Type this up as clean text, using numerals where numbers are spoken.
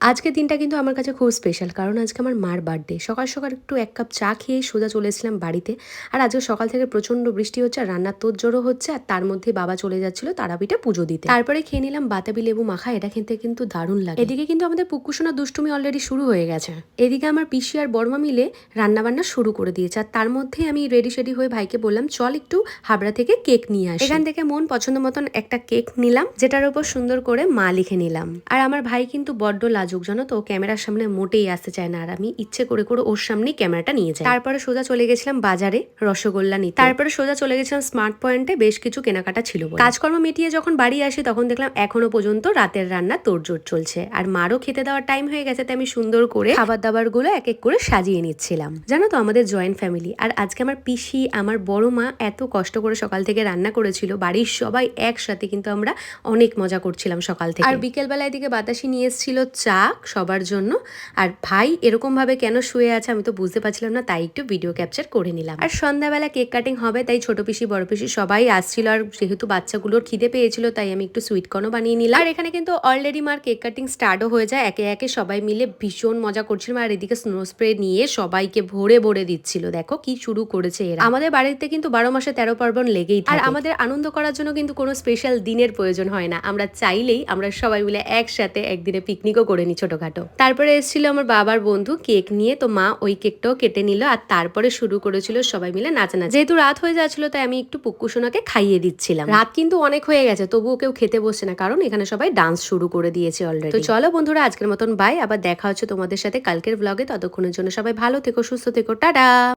আজকের দিনটা কিন্তু আমার কাছে খুব স্পেশাল, কারণ আজকে আমার মার বার্থডে। সকাল সকাল একটু এক কাপ চা খেয়ে সোজা চলে এসেছিলাম বাড়িতে। আর আজকে সকাল থেকে প্রচণ্ড বৃষ্টি হচ্ছে, আর রান্নার তোড়জোড়ও হচ্ছে, আর তার মধ্যে বাবা চলে যাচ্ছিল তারাপীঠে পুজো দিতে। তারপরে খেয়ে নিলাম বাতাবি লেবু মাখা, এটা খেতে কিন্তু দারুণ লাগে। এদিকে কিন্তু আমাদের পুকুসোনা দুষ্টুমি অলরেডি শুরু হয়ে গেছে। এদিকে আমার পিসি আর বড়মা মিলে রান্নাবান্না শুরু করে দিয়েছে, আর তার মধ্যে আমি রেডি শেডি হয়ে ভাইকে বললাম চল একটু হাবড়া থেকে কেক নিয়ে আসি। এখান থেকে মন পছন্দ মতন একটা কেক নিলাম, যেটার উপর সুন্দর করে মা লিখে নিলাম। আর আমার ভাই কিন্তু বড্ড লাজুক, জানো তো, ক্যামেরার সামনে মোটেই আসতে চায় না, আর আমি ইচ্ছে করে করে ওর সামনেই ক্যামেরাটা নিয়ে যাই। তারপরে সোজা চলে গেছিলাম বাজারে রসগোল্লা নিতে। তারপরে সোজা চলে গেছিলাম স্মার্ট পয়েন্টে, বেশ কিছু কেনাকাটা ছিল। কাজকর্ম মিটিয়ে যখন বাড়ি আসি তখন দেখলাম এখনো পর্যন্ত রাতের রান্না তোড়জোড় চলছে, আর মারও খেতে দেওয়ার টাইম হয়ে গেছে, তাই আমি সুন্দর করে খাবার দাবার গুলো এক এক করে সাজিয়ে নিচ্ছিলাম। জানো তো, আমাদের জয়েন্ট ফ্যামিলি, আর আজকে আমার পিসি আমার বড় মা এত কষ্ট করে সকাল থেকে রান্না করেছিল, বাড়ির সবাই একসাথে কিন্তু আমরা অনেক মজা করছিলাম সকাল থেকে। আর বিকেলবেলায় দিকে বাতাসি নিয়ে এসেছিল চা সবার জন্য। আর ভাই এরকম ভাবে কেন শুয়ে আছে আমি তো বুঝতে পারছিলাম না, তাই একটু ভিডিও ক্যাপচার করে নিলাম। আর সন্ধ্যাবেলা কেক কাটিং হবে, তাই ছোট পিসি বড় পিসি সবাই আসছিল, আর যেহেতু বাচ্চাগুলোর খিদে পেয়েছিল তাই আমি একটু সুইট কর্নও বানিয়ে নিলাম। আর এখানে কিন্তু অলরেডি মার কেক কাটিং স্টার্টও হয়ে যায়, একে একে সবাই মিলে ভীষণ মজা করছিলাম। আর এদিকে স্নো স্প্রে নিয়ে সবাইকে ভরে ভরে দিচ্ছিল, দেখো কি শুরু করেছে এরা। আমাদের বাড়িতে কিন্তু 12 মাসে 13 পার্বণ লেগেই থাকে, আর আমাদের আনন্দ করার জন্য কিন্তু কোনো স্পেশাল দিনের প্রয়োজন হয় না, আমরা চাইলেই আমরা সবাই মিলে একসাথে একদিনে পিকনিকও করে নিই ছোটখাটো। তারপরে এসেছিল আমার বাবার বন্ধু কেক নিয়ে, তো মা ওই কেকটাও কেটে নিল, আর তারপরে শুরু করেছিল সবাই মিলে নাচানাচি। যেহেতু রাত হয়ে যাচ্ছিল তাই আমি একটু পুকুসোনাকে খাইয়ে দিচ্ছিলাম। রাত কিন্তু অনেক হয়ে গেছে, তবুও কেউ খেতে বসছে না, কারণ এখানে সবাই ডান্স শুরু করে দিয়েছে অলরেডি। তো চলো বন্ধুরা, আজকের মতন বাই, আবার দেখা হচ্ছে তোমাদের সাথে কালকের ব্লগে। ততক্ষণের জন্য সবাই ভালো থেকো, সুস্থ থেকো, টাটা।